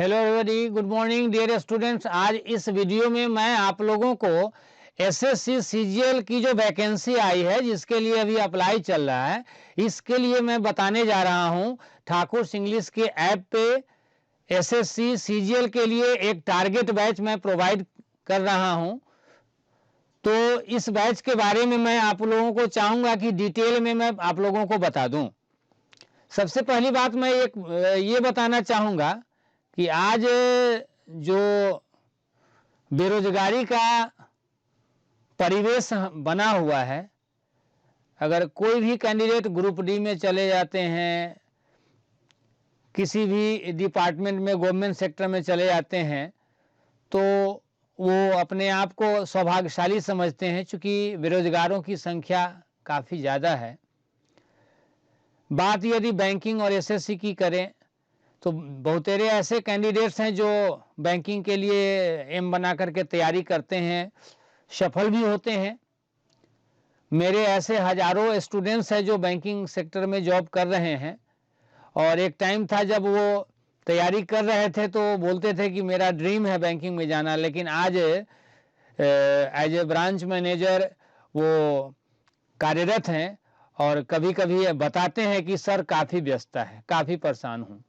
Hello everybody, good morning dear students. आज इस video में मैं आप लोगों को एसएससी सीजीएल की जो वैकेंसी आई है, जिसके लिए अभी अप्लाई चल रहा है, इसके लिए मैं बताने जा रहा हूं। ठाकुर इंग्लिश के ऐप पे एसएससी सीजीएल के लिए एक टारगेट बैच मैं प्रोवाइड कर रहा हूं। तो इस बैच के बारे में मैं आप लोगों को चाहूँगा कि डिटेल में मैं आप लोगों को बता दूँ। सबसे पहली बात मैं ये बताना चाहूँगा कि आज जो बेरोजगारी का परिवेश बना हुआ है, अगर कोई भी कैंडिडेट ग्रुप डी में चले जाते हैं, किसी भी डिपार्टमेंट में गवर्नमेंट सेक्टर में चले जाते हैं, तो वो अपने आप को सौभाग्यशाली समझते हैं, क्योंकि बेरोजगारों की संख्या काफ़ी ज़्यादा है। बात यदि बैंकिंग और एसएससी की करें तो बहुतेरे ऐसे कैंडिडेट्स हैं जो बैंकिंग के लिए एम बना करके तैयारी करते हैं, सफल भी होते हैं। मेरे ऐसे हज़ारों स्टूडेंट्स हैं जो बैंकिंग सेक्टर में जॉब कर रहे हैं, और एक टाइम था जब वो तैयारी कर रहे थे तो बोलते थे कि मेरा ड्रीम है बैंकिंग में जाना, लेकिन आज एज ए ब्रांच मैनेजर वो कार्यरत हैं और कभी कभी बताते हैं कि सर काफ़ी व्यस्तता है, काफ़ी परेशान हूँ।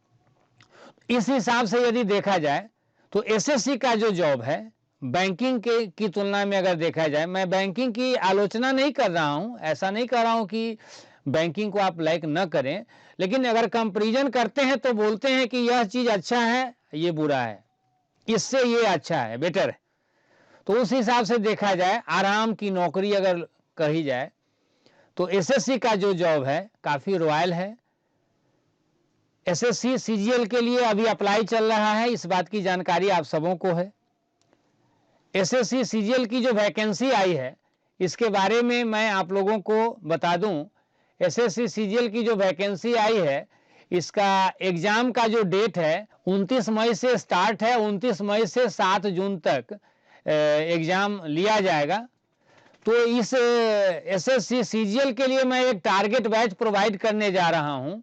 इस हिसाब से यदि देखा जाए तो एसएससी का जो जॉब है बैंकिंग के की तुलना में अगर देखा जाए, मैं बैंकिंग की आलोचना नहीं कर रहा हूं, ऐसा नहीं कर रहा हूं कि बैंकिंग को आप लाइक न करें, लेकिन अगर कंपैरिजन करते हैं तो बोलते हैं कि यह चीज़ अच्छा है, ये बुरा है, इससे ये अच्छा है, बेटर है। तो उस हिसाब से देखा जाए, आराम की नौकरी अगर कही जाए तो एसएससी का जो जॉब है काफ़ी रॉयल है। एसएससी सीजीएल के लिए अभी अप्लाई चल रहा है, इस बात की जानकारी आप सबों को है। एसएससी सीजीएल की जो वैकेंसी आई है, इसके बारे में मैं आप लोगों को बता दूं। एसएससी सीजीएल की जो वैकेंसी आई है, इसका एग्ज़ाम का जो डेट है 29 मई से स्टार्ट है, 29 मई से 7 जून तक एग्ज़ाम लिया जाएगा। तो इस एसएससी सीजीएल के लिए मैं एक टारगेट बैच प्रोवाइड करने जा रहा हूं,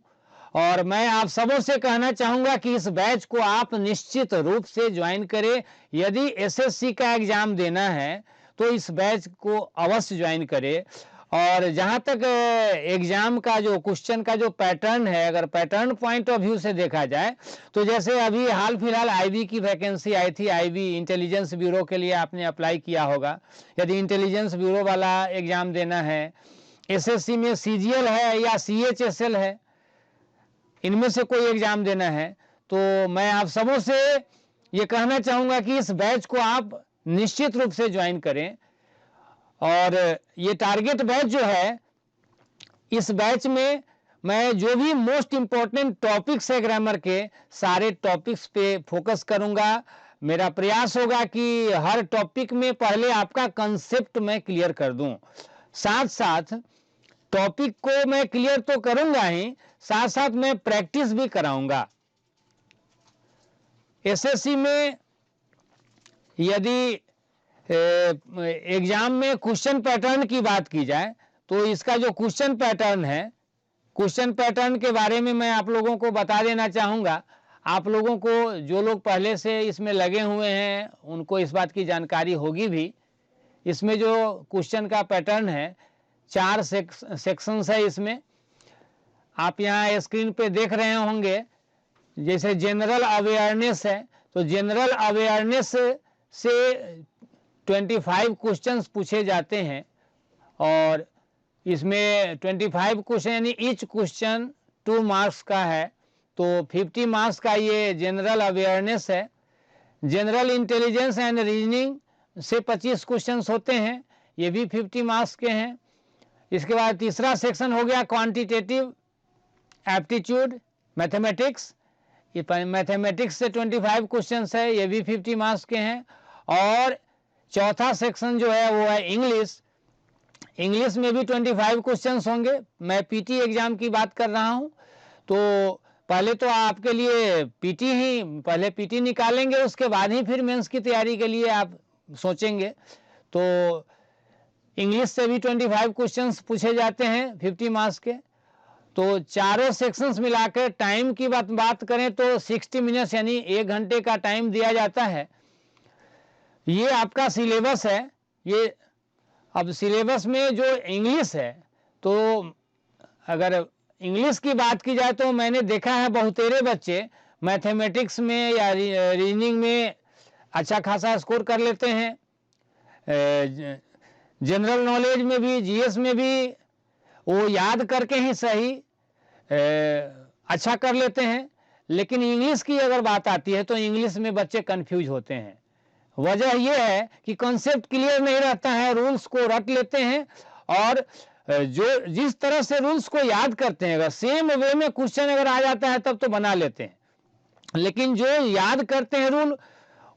और मैं आप सबों से कहना चाहूँगा कि इस बैच को आप निश्चित रूप से ज्वाइन करें। यदि एसएससी का एग्ज़ाम देना है तो इस बैच को अवश्य ज्वाइन करें। और जहाँ तक एग्ज़ाम का जो क्वेश्चन का जो पैटर्न है, अगर पैटर्न पॉइंट ऑफ व्यू से देखा जाए तो जैसे अभी हाल फिलहाल आईबी की वैकेंसी आई थी, आईबी इंटेलिजेंस ब्यूरो के लिए आपने अप्लाई किया होगा। यदि इंटेलिजेंस ब्यूरो वाला एग्ज़ाम देना है, एसएससी में सीजीएल है या सीएचएसएल है, इनमें से कोई एग्ज़ाम देना है, तो मैं आप सबों से ये कहना चाहूँगा कि इस बैच को आप निश्चित रूप से ज्वाइन करें। और ये टारगेट बैच जो है, इस बैच में मैं जो भी मोस्ट इम्पोर्टेंट टॉपिक्स है ग्रामर के, सारे टॉपिक्स पे फोकस करूँगा। मेरा प्रयास होगा कि हर टॉपिक में पहले आपका कंसेप्ट मैं क्लियर कर दूँ, साथ साथ टॉपिक को मैं क्लियर तो करूंगा ही, साथ साथ मैं प्रैक्टिस भी कराऊंगा। एसएससी में यदि एग्जाम में क्वेश्चन पैटर्न की बात की जाए तो इसका जो क्वेश्चन पैटर्न है, क्वेश्चन पैटर्न के बारे में मैं आप लोगों को बता देना चाहूँगा। आप लोगों को जो लोग पहले से इसमें लगे हुए हैं उनको इस बात की जानकारी होगी भी। इसमें जो क्वेश्चन का पैटर्न है, 4 सेक्शंस है इसमें। आप यहाँ स्क्रीन पे देख रहे होंगे, जैसे जनरल अवेयरनेस है, तो जनरल अवेयरनेस से 25 क्वेश्चंस पूछे जाते हैं, और इसमें 25 क्वेश्चन यानी ईच क्वेश्चन 2 मार्क्स का है, तो 50 मार्क्स का ये जनरल अवेयरनेस है। जनरल इंटेलिजेंस एंड रीजनिंग से 25 क्वेश्चंस होते हैं, ये भी 50 मार्क्स के हैं। इसके बाद तीसरा सेक्शन हो गया क्वांटिटेटिव एप्टीट्यूड मैथमेटिक्स, ये मैथमेटिक्स से 25 क्वेश्चंस है, ये भी 50 मार्क्स के हैं। और चौथा सेक्शन जो है वो है इंग्लिश। इंग्लिश में भी 25 क्वेश्चंस होंगे। मैं पीटी एग्ज़ाम की बात कर रहा हूँ, तो पहले तो आपके लिए पहले पीटी निकालेंगे, उसके बाद ही फिर मेंस की तैयारी के लिए आप सोचेंगे। तो इंग्लिश से भी 25 क्वेश्चंस पूछे जाते हैं 50 मार्क्स के। तो चारों सेक्शंस मिलाकर टाइम की बात करें तो 60 मिनट्स यानी 1 घंटे का टाइम दिया जाता है। ये आपका सिलेबस है। ये अब सिलेबस में जो इंग्लिश है, तो अगर इंग्लिश की बात की जाए तो मैंने देखा है बहुतेरे बच्चे मैथमेटिक्स में या रीजनिंग में अच्छा खासा स्कोर कर लेते हैं। जनरल नॉलेज में भी, जीएस में भी वो याद करके ही सही अच्छा कर लेते हैं। लेकिन इंग्लिश की अगर बात आती है तो इंग्लिश में बच्चे कंफ्यूज होते हैं। वजह यह है कि कॉन्सेप्ट क्लियर नहीं रहता है, रूल्स को रट लेते हैं और जो जिस तरह से रूल्स को याद करते हैं, अगर सेम वे में क्वेश्चन अगर आ जाता है तब तो बना लेते हैं, लेकिन जो याद करते हैं रूल,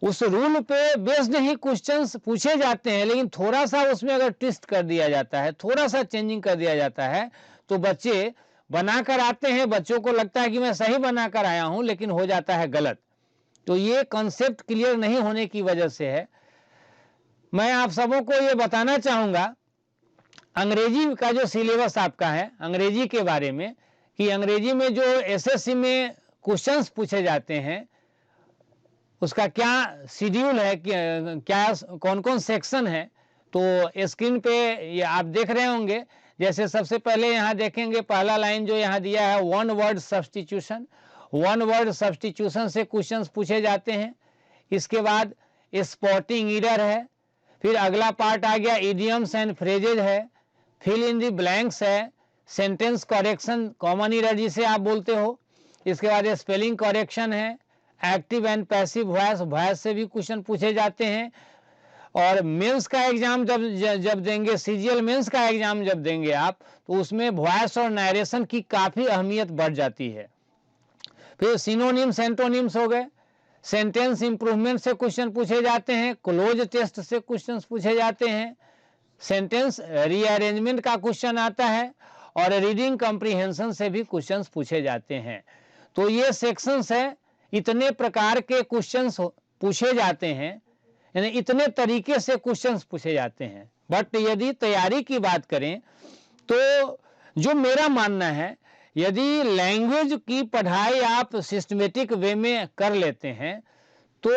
उस रूल पे बेस्ड ही क्वेश्चंस पूछे जाते हैं। लेकिन थोड़ा सा उसमें अगर ट्विस्ट कर दिया जाता है, थोड़ा सा चेंजिंग कर दिया जाता है, तो बच्चे बनाकर आते हैं, बच्चों को लगता है कि मैं सही बनाकर आया हूं, लेकिन हो जाता है गलत। तो ये कॉन्सेप्ट क्लियर नहीं होने की वजह से है। मैं आप सबों को ये बताना चाहूँगा अंग्रेजी का जो सिलेबस आपका है अंग्रेजी के बारे में, कि अंग्रेजी में जो एसएससी में क्वेश्चंस पूछे जाते हैं उसका क्या शेड्यूल है, क्या कौन कौन सेक्शन है। तो स्क्रीन पे ये आप देख रहे होंगे। जैसे सबसे पहले यहाँ देखेंगे पहला लाइन जो यहाँ दिया है, one word substitution. One word substitution से क्वेश्चंस पूछे जाते हैं। इसके बाद स्पॉटिंग एरर है। फिर अगला पार्ट आ गया इडियम्स एंड फ्रेजेज है, फिल इन द ब्लैंक्स है, सेंटेंस करेक्शन कॉमन एरर जिसे आप बोलते हो। इसके बाद स्पेलिंग करेक्शन है, active and passive voice, voice से भी क्वेश्चन पूछे जाते हैं। और मेंस का एग्जाम जब देंगे, सीजीएल मेंस का एग्जाम जब देंगे आप, तो उसमें वॉइस और नरेशन की काफ़ी अहमियत बढ़ जाती है। फिर सिनोनिम्स एंटोनिम्स हो गए, सेंटेंस इंप्रूवमेंट से क्वेश्चन पूछे जाते हैं, क्लोज टेस्ट से क्वेश्चन पूछे जाते हैं, सेंटेंस रीअरेंजमेंट का क्वेश्चन आता है और रीडिंग कॉम्प्रिहेंशन से भी क्वेश्चंस पूछे जाते हैं। तो ये सेक्शंस है, इतने प्रकार के क्वेश्चंस पूछे जाते हैं, यानी इतने तरीके से क्वेश्चंस पूछे जाते हैं। बट यदि तैयारी की बात करें तो जो मेरा मानना है, यदि लैंग्वेज की पढ़ाई आप सिस्टमेटिक वे में कर लेते हैं तो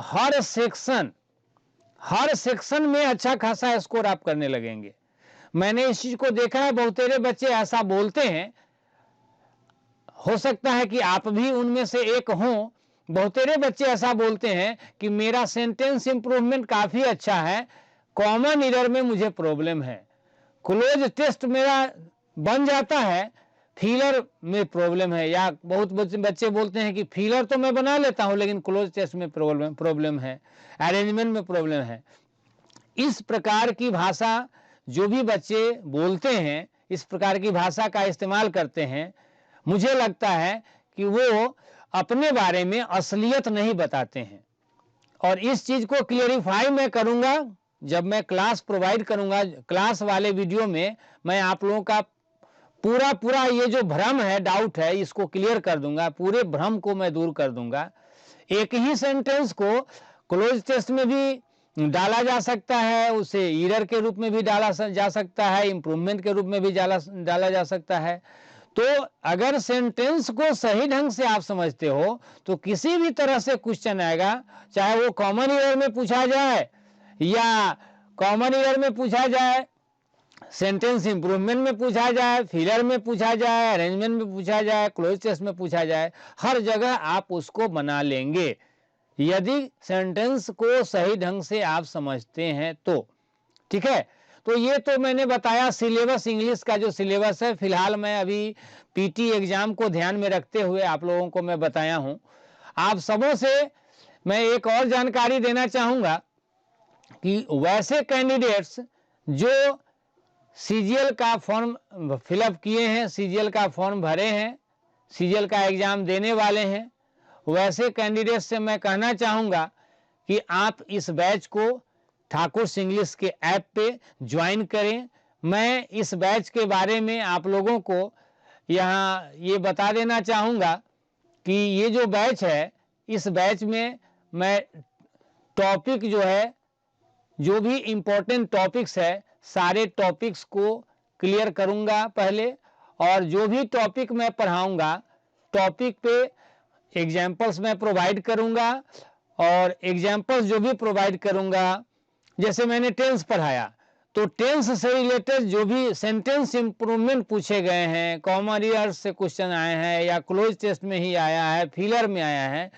हर सेक्शन में अच्छा खासा स्कोर आप करने लगेंगे। मैंने इस चीज को देखा है, बहुतेरे बच्चे ऐसा बोलते हैं, हो सकता है कि आप भी उनमें से एक हों। बहुतेरे बच्चे ऐसा बोलते हैं कि मेरा सेंटेंस इंप्रूवमेंट काफी अच्छा है, कॉमन एरर में मुझे प्रॉब्लम है, क्लोज टेस्ट मेरा बन जाता है, फिलर में प्रॉब्लम है। या बहुत बच्चे बोलते हैं कि फिलर तो मैं बना लेता हूं लेकिन क्लोज टेस्ट में प्रॉब्लम है, अरेंजमेंट में प्रॉब्लम है। इस प्रकार की भाषा जो भी बच्चे बोलते हैं, इस प्रकार की भाषा का इस्तेमाल करते हैं, मुझे लगता है कि वो अपने बारे में असलियत नहीं बताते हैं। और इस चीज को क्लियरिफाई मैं करूंगा जब मैं क्लास प्रोवाइड करूंगा। क्लास वाले वीडियो में मैं आप लोगों का पूरा ये जो भ्रम है, डाउट है, इसको क्लियर कर दूंगा, पूरे भ्रम को मैं दूर कर दूंगा। एक ही सेंटेंस को क्लोज टेस्ट में भी डाला जा सकता है, उसे एरर के रूप में भी डाला जा सकता है, इंप्रूवमेंट के रूप में भी डाला जा सकता है। तो अगर सेंटेंस को सही ढंग से आप समझते हो तो किसी भी तरह से क्वेश्चन आएगा, चाहे वो कॉमन एरर में पूछा जाए या कॉमन एरर में पूछा जाए, सेंटेंस इंप्रूवमेंट में पूछा जाए, फिलर में पूछा जाए, अरेंजमेंट में पूछा जाए, क्लोज टेस्ट में पूछा जाए, हर जगह आप उसको बना लेंगे यदि सेंटेंस को सही ढंग से आप समझते हैं तो। ठीक है, तो ये तो मैंने बताया सिलेबस, इंग्लिश का जो सिलेबस है। फिलहाल मैं अभी पीटी एग्जाम को ध्यान में रखते हुए आप लोगों को मैं बताया हूं। आप सबों से मैं एक और जानकारी देना चाहूंगा कि वैसे कैंडिडेट्स जो सीजीएल का फॉर्म फिलअप किए हैं, सीजीएल का फॉर्म भरे हैं, सीजीएल का एग्जाम देने वाले हैं, वैसे कैंडिडेट्स से मैं कहना चाहूँगा कि आप इस बैच को ठाकुर इंग्लिश के ऐप पे ज्वाइन करें। मैं इस बैच के बारे में आप लोगों को यहाँ ये बता देना चाहूँगा कि ये जो बैच है, इस बैच में मैं टॉपिक जो है, जो भी इम्पोर्टेंट टॉपिक्स है, सारे टॉपिक्स को क्लियर करूँगा पहले, और जो भी टॉपिक मैं पढ़ाऊंगा, टॉपिक पे एग्जाम्पल्स मैं प्रोवाइड करूंगा, और एग्जाम्पल्स जो भी प्रोवाइड करूंगा, जैसे मैंने टेंस पढ़ाया तो टेंस से रिलेटेड जो भी सेंटेंस इंप्रूवमेंट पूछे गए हैं, कॉमन ईयर्स से क्वेश्चन आए हैं या क्लोज टेस्ट में ही आया है, फिलर में आया है,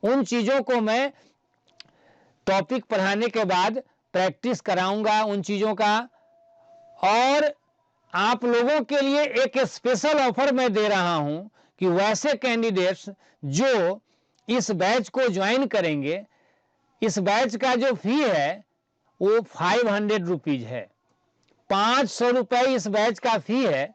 उन चीज़ों को मैं टॉपिक पढ़ाने के बाद प्रैक्टिस कराऊंगा उन चीज़ों का। और आप लोगों के लिए एक स्पेशल ऑफर मैं दे रहा हूं कि वैसे कैंडिडेट्स जो इस बैच को ज्वाइन करेंगे, इस बैच का जो फी है वो 500 रुपीज है। 500 रुपये इस बैच का फी है।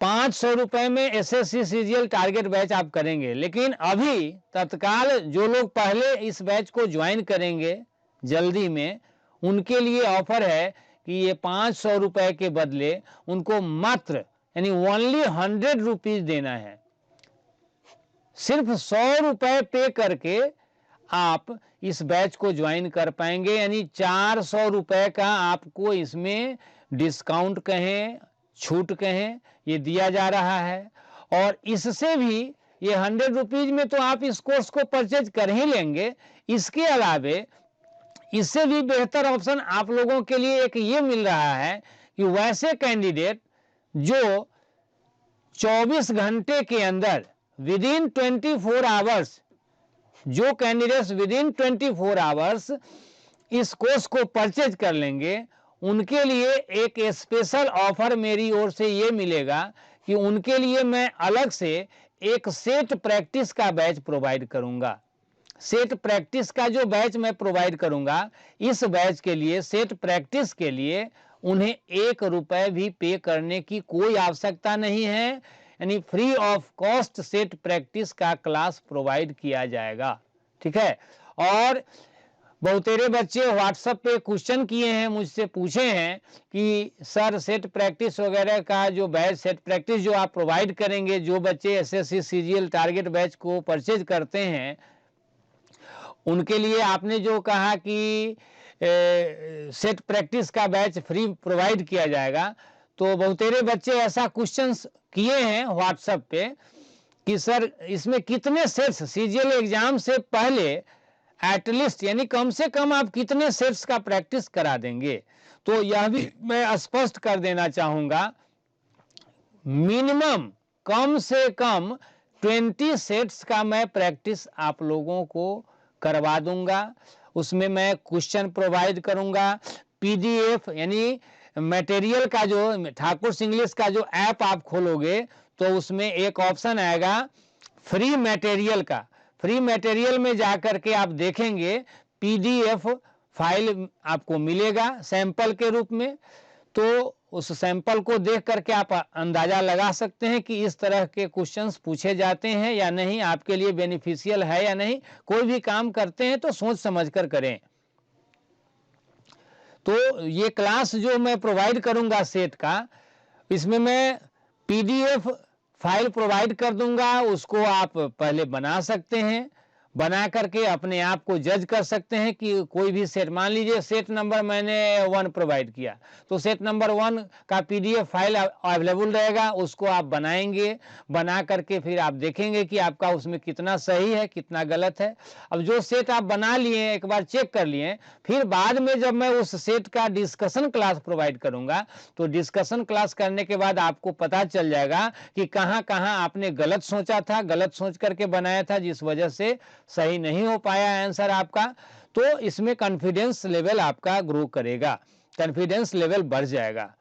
500 रुपये में एसएससी सीजीएल टारगेट बैच आप करेंगे। लेकिन अभी तत्काल जो लोग पहले इस बैच को ज्वाइन करेंगे जल्दी में, उनके लिए ऑफर है कि ये 500 रुपये के बदले उनको मात्र यानी ओनली 100 रुपीज देना है। सिर्फ 100 रुपये पे करके आप इस बैच को ज्वाइन कर पाएंगे, यानी 400 रुपये का आपको इसमें डिस्काउंट कहें, छूट कहें, ये दिया जा रहा है। और इससे भी ये 100 रुपीज में तो आप इस कोर्स को परचेज कर ही लेंगे। इसके अलावे इससे भी बेहतर ऑप्शन आप लोगों के लिए एक ये मिल रहा है कि वैसे कैंडिडेट जो 24 घंटे के अंदर विदिन 24 आवर्स, जो कैंडिडेट्स विदिन 24 आवर्स इस कोर्स को परचेज कर लेंगे, उनके लिए एक स्पेशल ऑफर मेरी ओर से ये मिलेगा कि उनके लिए मैं अलग से एक सेट प्रैक्टिस का बैच प्रोवाइड करूंगा। सेट प्रैक्टिस का जो बैच मैं प्रोवाइड करूंगा, इस बैच के लिए, सेट प्रैक्टिस के लिए उन्हें 1 रुपये भी पे करने की कोई आवश्यकता नहीं है, यानी free of cost set practice का क्लास प्रोवाइड किया जाएगा। ठीक है। और बहुतेरे बच्चे व्हाट्सएप पे क्वेश्चन किए हैं, मुझसे पूछे हैं कि सर सेट प्रैक्टिस वगैरह का जो बैच, सेट प्रैक्टिस जो आप प्रोवाइड करेंगे, जो बच्चे एसएससी सीजीएल टारगेट बैच को परचेज करते हैं उनके लिए आपने जो कहा कि सेट प्रैक्टिस का बैच फ्री प्रोवाइड किया जाएगा, तो बहुतेरे बच्चे ऐसा क्वेश्चन किए हैं व्हाट्सएप पे कि सर इसमें कितने सेट्स, सीजीएल एग्जाम से पहले एटलीस्ट यानी कम से कम आप कितने सेट्स का प्रैक्टिस करा देंगे। तो यह भी मैं स्पष्ट कर देना चाहूँगा, मिनिमम कम से कम 20 सेट्स का मैं प्रैक्टिस आप लोगों को करवा दूंगा। उसमें मैं क्वेश्चन प्रोवाइड करूंगा, पीडीएफ यानी मटेरियल का, जो ठाकुर इंग्लिश का जो ऐप आप खोलोगे तो उसमें एक ऑप्शन आएगा फ्री मटेरियल का। फ्री मटेरियल में जाकर के आप देखेंगे पीडीएफ फाइल आपको मिलेगा सैंपल के रूप में। तो उस सैंपल को देख करके आप अंदाजा लगा सकते हैं कि इस तरह के क्वेश्चंस पूछे जाते हैं या नहीं, आपके लिए बेनिफिशियल है या नहीं। कोई भी काम करते हैं तो सोच समझ कर करें। तो ये क्लास जो मैं प्रोवाइड करूंगा सेट का, इसमें मैं पीडीएफ फाइल प्रोवाइड कर दूंगा। उसको आप पहले बना सकते हैं, बना करके अपने आप को जज कर सकते हैं कि कोई भी सेट, मान लीजिए सेट नंबर मैंने 1 प्रोवाइड किया, तो सेट नंबर 1 का पीडीएफ फाइल अवेलेबल रहेगा, उसको आप बनाएंगे, बना करके फिर आप देखेंगे कि आपका उसमें कितना सही है कितना गलत है। अब जो सेट आप बना लिए, एक बार चेक कर लिए, फिर बाद में जब मैं उस सेट का डिस्कशन क्लास प्रोवाइड करूंगा, तो डिस्कशन क्लास करने के बाद आपको पता चल जाएगा कि कहाँ कहाँ आपने गलत सोचा था, गलत सोच करके बनाया था, जिस वजह से सही नहीं हो पाया आंसर आपका। तो इसमें कॉन्फिडेंस लेवल आपका ग्रो करेगा, कॉन्फिडेंस लेवल बढ़ जाएगा।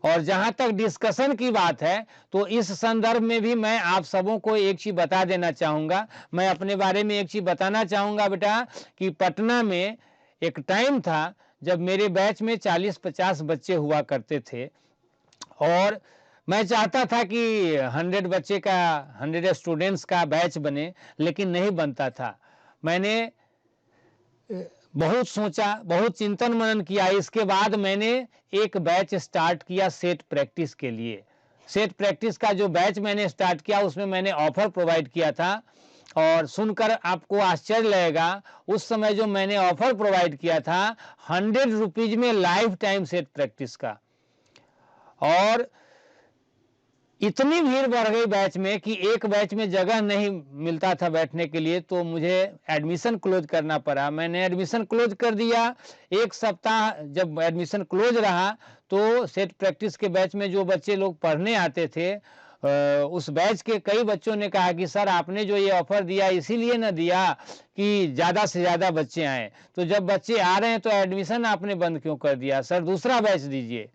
और जहां तक डिस्कशन की बात है, तो इस संदर्भ में भी मैं आप सबों को एक चीज बता देना चाहूंगा। मैं अपने बारे में एक चीज बताना चाहूंगा बेटा, कि पटना में एक टाइम था जब मेरे बैच में 40-50 बच्चे हुआ करते थे, और मैं चाहता था कि 100 बच्चे का, 100 स्टूडेंट्स का बैच बने, लेकिन नहीं बनता था। मैंने बहुत सोचा, बहुत चिंतन मनन किया। इसके बाद मैंने एक बैच स्टार्ट किया सेट प्रैक्टिस के लिए। सेट प्रैक्टिस का जो बैच मैंने स्टार्ट किया, उसमें मैंने ऑफर प्रोवाइड किया था, और सुनकर आपको आश्चर्य लगेगा, उस समय जो मैंने ऑफर प्रोवाइड किया था 100 रुपीज में लाइफ टाइम सेट प्रैक्टिस का। और इतनी भीड़ बढ़ गई बैच में कि एक बैच में जगह नहीं मिलता था बैठने के लिए, तो मुझे एडमिशन क्लोज करना पड़ा। मैंने एडमिशन क्लोज कर दिया। एक सप्ताह जब एडमिशन क्लोज रहा तो सेट प्रैक्टिस के बैच में जो बच्चे लोग पढ़ने आते थे, उस बैच के कई बच्चों ने कहा कि सर आपने जो ये ऑफ़र दिया इसीलिए ना दिया कि ज़्यादा से ज़्यादा बच्चे आएँ, तो जब बच्चे आ रहे हैं तो एडमिशन आपने बंद क्यों कर दिया? सर दूसरा बैच दीजिए।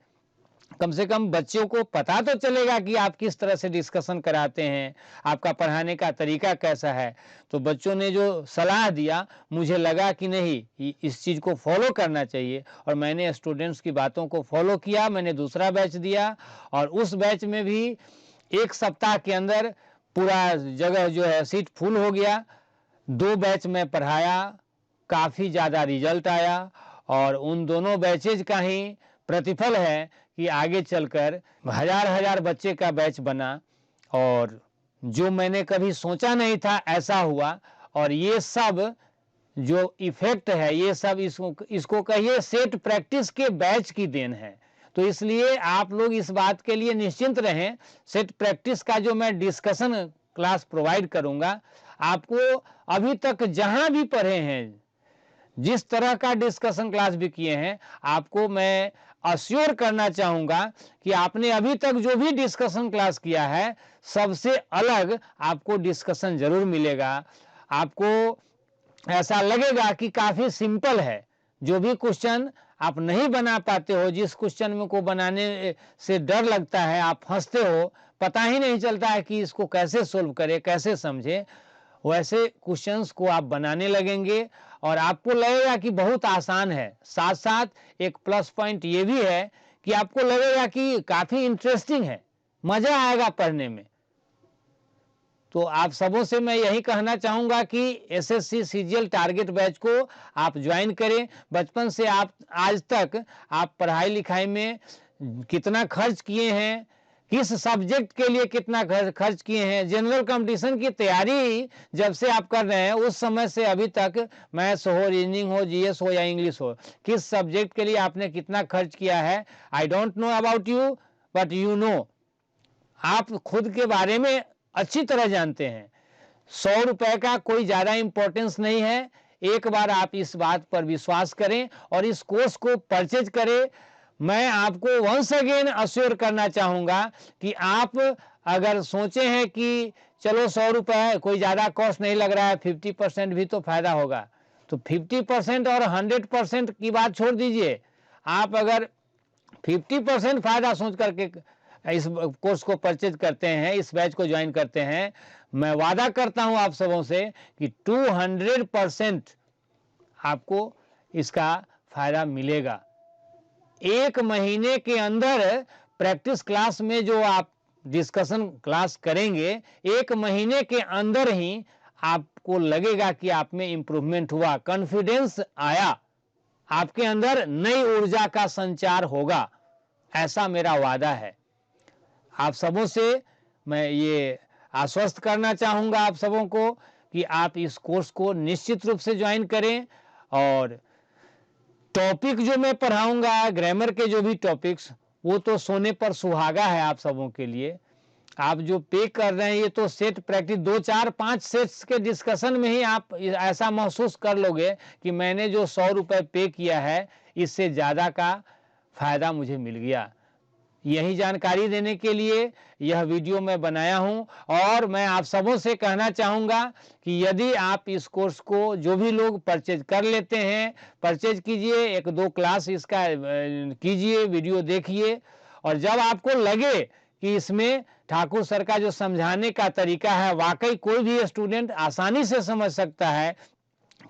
कम से कम बच्चों को पता तो चलेगा कि आप किस तरह से डिस्कशन कराते हैं, आपका पढ़ाने का तरीका कैसा है। तो बच्चों ने जो सलाह दिया, मुझे लगा कि नहीं इस चीज़ को फॉलो करना चाहिए, और मैंने स्टूडेंट्स की बातों को फॉलो किया। मैंने दूसरा बैच दिया और उस बैच में भी एक सप्ताह के अंदर पूरा जगह जो है सीट फुल हो गया। 2 बैच में पढ़ाया, काफ़ी ज़्यादा रिजल्ट आया, और उन दोनों बैचेज का ही प्रतिफल है कि आगे चलकर हज़ार-हज़ार बच्चे का बैच बना, और जो मैंने कभी सोचा नहीं था ऐसा हुआ। और ये सब जो इफ़ेक्ट है, ये सब इसको कहिए सेट प्रैक्टिस के बैच की देन है। तो इसलिए आप लोग इस बात के लिए निश्चिंत रहें, सेट प्रैक्टिस का जो मैं डिस्कशन क्लास प्रोवाइड करूँगा, आपको अभी तक जहाँ भी पढ़े हैं, जिस तरह का डिस्कशन क्लास भी किए हैं, आपको मैं अश्योर करना चाहूँगा कि आपने अभी तक जो भी डिस्कशन क्लास किया है, सबसे अलग आपको डिस्कशन ज़रूर मिलेगा। आपको ऐसा लगेगा कि काफ़ी सिंपल है। जो भी क्वेश्चन आप नहीं बना पाते हो, जिस क्वेश्चन में को बनाने से डर लगता है, आप फँसते हो, पता ही नहीं चलता है कि इसको कैसे सोल्व करें, कैसे समझें, वैसे क्वेश्चंस को आप बनाने लगेंगे और आपको लगेगा कि बहुत आसान है। साथ-साथ एक प्लस पॉइंट ये भी है कि आपको लगेगा कि काफ़ी इंटरेस्टिंग है, मज़ा आएगा पढ़ने में। तो आप सबों से मैं यही कहना चाहूँगा कि एसएससी सीजीएल टारगेट बैच को आप ज्वाइन करें। बचपन से आप आज तक आप पढ़ाई-लिखाई में कितना खर्च किए हैं, किस सब्जेक्ट के लिए कितना खर्च किए हैं, जनरल कॉम्पिटिशन की तैयारी जब से आप कर रहे हैं, उस समय से अभी तक मैथ्स हो, रीजनिंग हो, जीएस हो या इंग्लिश हो, किस सब्जेक्ट के लिए आपने कितना खर्च किया है। I don't know about you, but you know, आप खुद के बारे में अच्छी तरह जानते हैं। 100 रुपए का कोई ज़्यादा इम्पोर्टेंस नहीं है। एक बार आप इस बात पर विश्वास करें और इस कोर्स को परचेज करें। मैं आपको वंस अगेन अश्योर करना चाहूँगा कि आप अगर सोचे हैं कि चलो 100 रुपए है, कोई ज़्यादा कॉस्ट नहीं लग रहा है, 50% भी तो फ़ायदा होगा। तो 50% और 100% की बात छोड़ दीजिए। आप अगर 50% फ़ायदा सोच करके इस कोर्स को परचेज करते हैं, इस बैच को ज्वाइन करते हैं, मैं वादा करता हूं आप सबों से कि 200% आपको इसका फायदा मिलेगा। 1 महीने के अंदर प्रैक्टिस क्लास में जो आप डिस्कशन क्लास करेंगे, 1 महीने के अंदर ही आपको लगेगा कि आप में इंप्रूवमेंट हुआ, कॉन्फिडेंस आया, आपके अंदर नई ऊर्जा का संचार होगा, ऐसा मेरा वादा है। आप सबों से मैं ये आश्वस्त करना चाहूँगा आप सबों को कि आप इस कोर्स को निश्चित रूप से ज्वाइन करें। और टॉपिक जो मैं पढ़ाऊँगा, ग्रामर के जो भी टॉपिक्स, वो तो सोने पर सुहागा है आप सबों के लिए। आप जो पे कर रहे हैं, ये तो सेट प्रैक्टिस 2, 4, 5 सेट्स के डिस्कशन में ही आप ऐसा महसूस कर लोगे कि मैंने जो 100 रुपए पे किया है, इससे ज़्यादा का फ़ायदा मुझे मिल गया। यही जानकारी देने के लिए यह वीडियो मैं बनाया हूं, और मैं आप सबों से कहना चाहूँगा कि यदि आप इस कोर्स को जो भी लोग परचेज कर लेते हैं, परचेज कीजिए, 1-2 क्लास इसका कीजिए, वीडियो देखिए, और जब आपको लगे कि इसमें ठाकुर सर का जो समझाने का तरीका है वाकई कोई भी स्टूडेंट आसानी से समझ सकता है,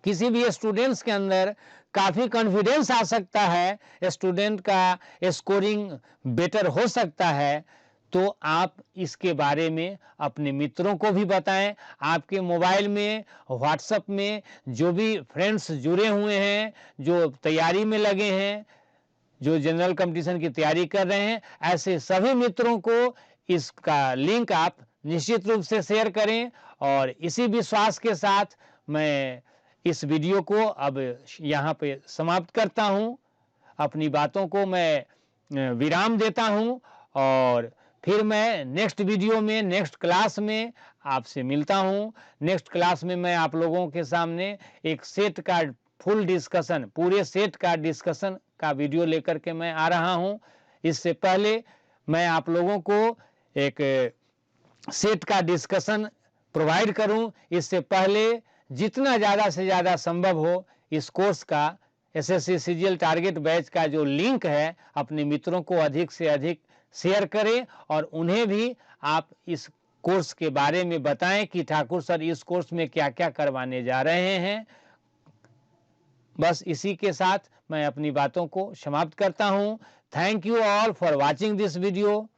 किसी भी स्टूडेंट्स के अंदर काफ़ी कॉन्फिडेंस आ सकता है, स्टूडेंट का स्कोरिंग बेटर हो सकता है, तो आप इसके बारे में अपने मित्रों को भी बताएं। आपके मोबाइल में, व्हाट्सएप में जो भी फ्रेंड्स जुड़े हुए हैं, जो तैयारी में लगे हैं, जो जनरल कंपटीशन की तैयारी कर रहे हैं, ऐसे सभी मित्रों को इसका लिंक आप निश्चित रूप से शेयर करें। और इसी विश्वास के साथ मैं इस वीडियो को अब यहाँ पे समाप्त करता हूँ। अपनी बातों को मैं विराम देता हूँ और फिर मैं नेक्स्ट वीडियो में, नेक्स्ट क्लास में आपसे मिलता हूँ। नेक्स्ट क्लास में मैं आप लोगों के सामने एक सेट का फुल डिस्कशन, पूरे सेट का डिस्कशन का वीडियो लेकर के मैं आ रहा हूँ। इससे पहले मैं आप लोगों को एक सेट का डिस्कशन प्रोवाइड करूं, इससे पहले जितना ज़्यादा से ज़्यादा संभव हो इस कोर्स का, एसएससी सीजीएल टारगेट बैच का जो लिंक है, अपने मित्रों को अधिक से अधिक शेयर करें और उन्हें भी आप इस कोर्स के बारे में बताएं कि ठाकुर सर इस कोर्स में क्या क्या करवाने जा रहे हैं। बस इसी के साथ मैं अपनी बातों को समाप्त करता हूं। Thank you all for watching this video.